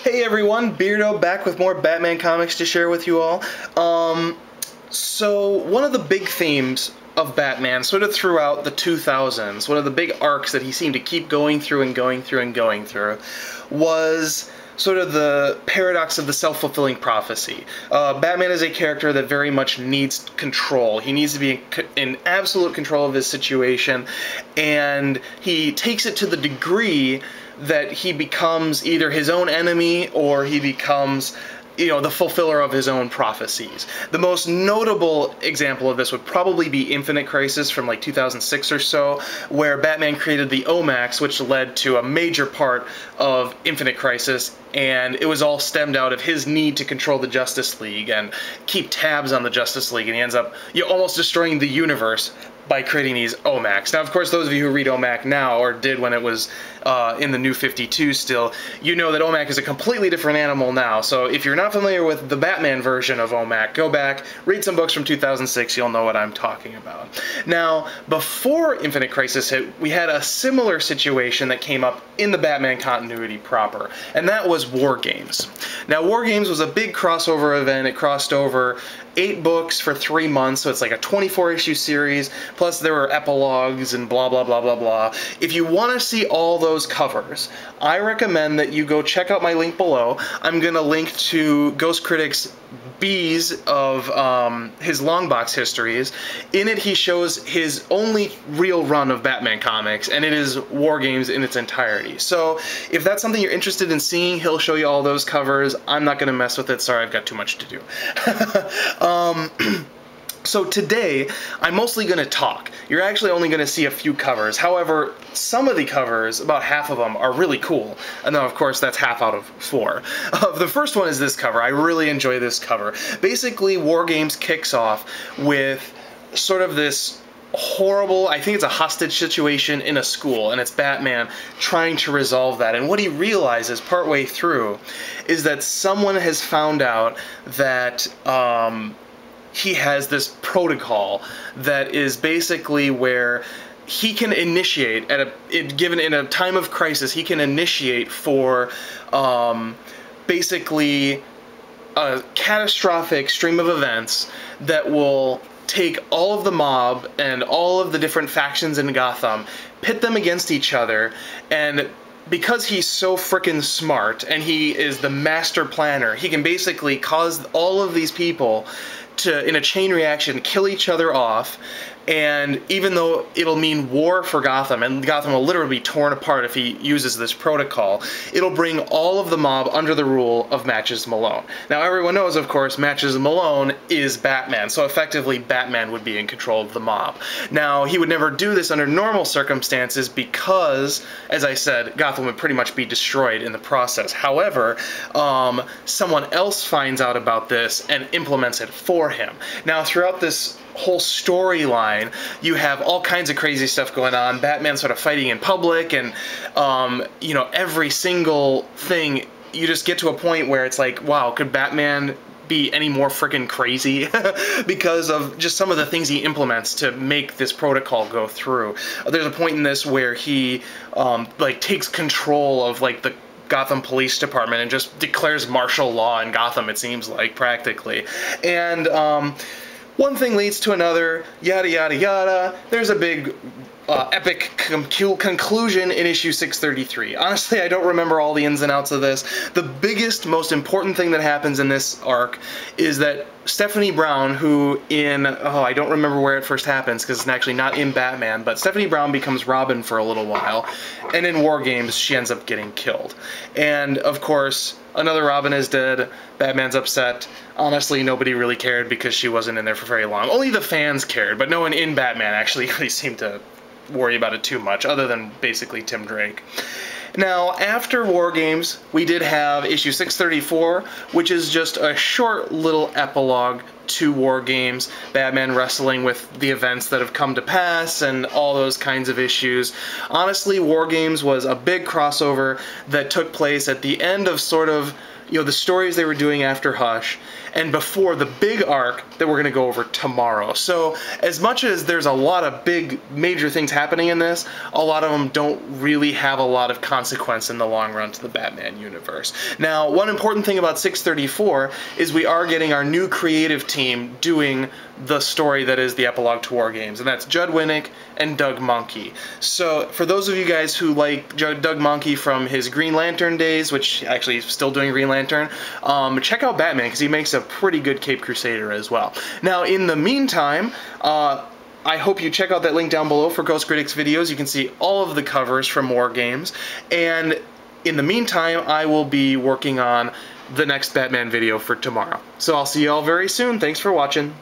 Hey everyone, Beardo back with more Batman comics to share with you all. So one of the big themes of Batman, sort of throughout the 2000s, one of the big arcs that he seemed to keep going through and going through and going through, was sort of the paradox of the self-fulfilling prophecy. Batman is a character that very much needs control. He needs to be in absolute control of his situation, and he takes it to the degree that he becomes either his own enemy or he becomes, the fulfiller of his own prophecies. The most notable example of this would probably be Infinite Crisis from like 2006 or so, where Batman created the OMAX, which led to a major part of Infinite Crisis, and it was all stemmed out of his need to control the Justice League and keep tabs on the Justice League, and he ends up almost destroying the universe by creating these OMAX. Now, of course, those of you who read OMAC now, or did when it was in the New 52 still, you know that OMAC is a completely different animal now. So if you're not familiar with the Batman version of OMAC, go back, read some books from 2006, you'll know what I'm talking about. Now, before Infinite Crisis hit, we had a similar situation that came up in the Batman continuity proper, and that was War Games. Now, War Games was a big crossover event. It crossed over 8 books for 3 months, so it's like a 24-issue series, plus there were epilogues and blah, blah, blah, blah, blah. If you want to see all those covers, I recommend that you go check out my link below. I'm going to link to GhostCritic's B's of his Longbox histories. In it, he shows his only real run of Batman comics, and it is War Games in its entirety. So if that's something you're interested in seeing, he'll show you all those covers. I'm not going to mess with it. Sorry, I've got too much to do. So today, I'm mostly going to talk. You're actually only going to see a few covers. However, some of the covers, about half of them, are really cool. And then, of course, that's half out of 4. The first one is this cover. I really enjoy this cover. Basically, War Games kicks off with sort of this horrible, I think it's a hostage situation in a school, and it's Batman trying to resolve that. And what he realizes partway through is that someone has found out that he has this protocol that is basically where he can initiate given in a time of crisis, he can initiate for basically a catastrophic stream of events that will take all of the mob and all of the different factions in Gotham, pit them against each other, and because he's so frickin' smart and he is the master planner, he can basically cause all of these people to, in a chain reaction, kill each other off. And even though it'll mean war for Gotham, and Gotham will literally be torn apart if he uses this protocol, it'll bring all of the mob under the rule of Matches Malone. Now, everyone knows, of course, Matches Malone is Batman, so effectively Batman would be in control of the mob. Now, he would never do this under normal circumstances because, as I said, Gotham would pretty much be destroyed in the process. However, someone else finds out about this and implements it for him. Now, throughout this whole storyline, you have all kinds of crazy stuff going on. Batman sort of fighting in public, and every single thing, you just get to a point where it's like, wow, could Batman be any more freaking crazy because of just some of the things he implements to make this protocol go through. There's a point in this where he takes control of the Gotham Police Department and just declares martial law in Gotham, it seems like, practically. And one thing leads to another, yada yada yada. There's a big epic conclusion in issue 633. Honestly, I don't remember all the ins and outs of this. The biggest, most important thing that happens in this arc is that Stephanie Brown, who I don't remember where it first happens because it's actually not in Batman, but Stephanie Brown becomes Robin for a little while, and in War Games she ends up getting killed. And of course, another Robin is dead, Batman's upset. Honestly, nobody really cared because she wasn't in there for very long. Only the fans cared, but no one in Batman actually really seemed to worry about it too much, other than basically Tim Drake. Now, after War Games, we did have issue 634, which is just a short little epilogue to War Games, Batman wrestling with the events that have come to pass and all those kinds of issues. Honestly, War Games was a big crossover that took place at the end of sort of you know, the stories they were doing after Hush, and before the big arc that we're going to go over tomorrow. So as much as there's a lot of big major things happening in this, a lot of them don't really have a lot of consequence in the long run to the Batman universe. Now, one important thing about 634 is we are getting our new creative team doing the story that is the epilogue to War Games, and that's Judd Winnick and Doug Mahnke. So for those of you guys who like Doug Mahnke from his Green Lantern days, which actually he's still doing Green Lantern, check out Batman, because he makes a pretty good Caped Crusader as well. Now, in the meantime, I hope you check out that link down below for GhostCritic's videos. You can see all of the covers from War Games, and in the meantime, I will be working on the next Batman video for tomorrow. So I'll see you all very soon. Thanks for watching.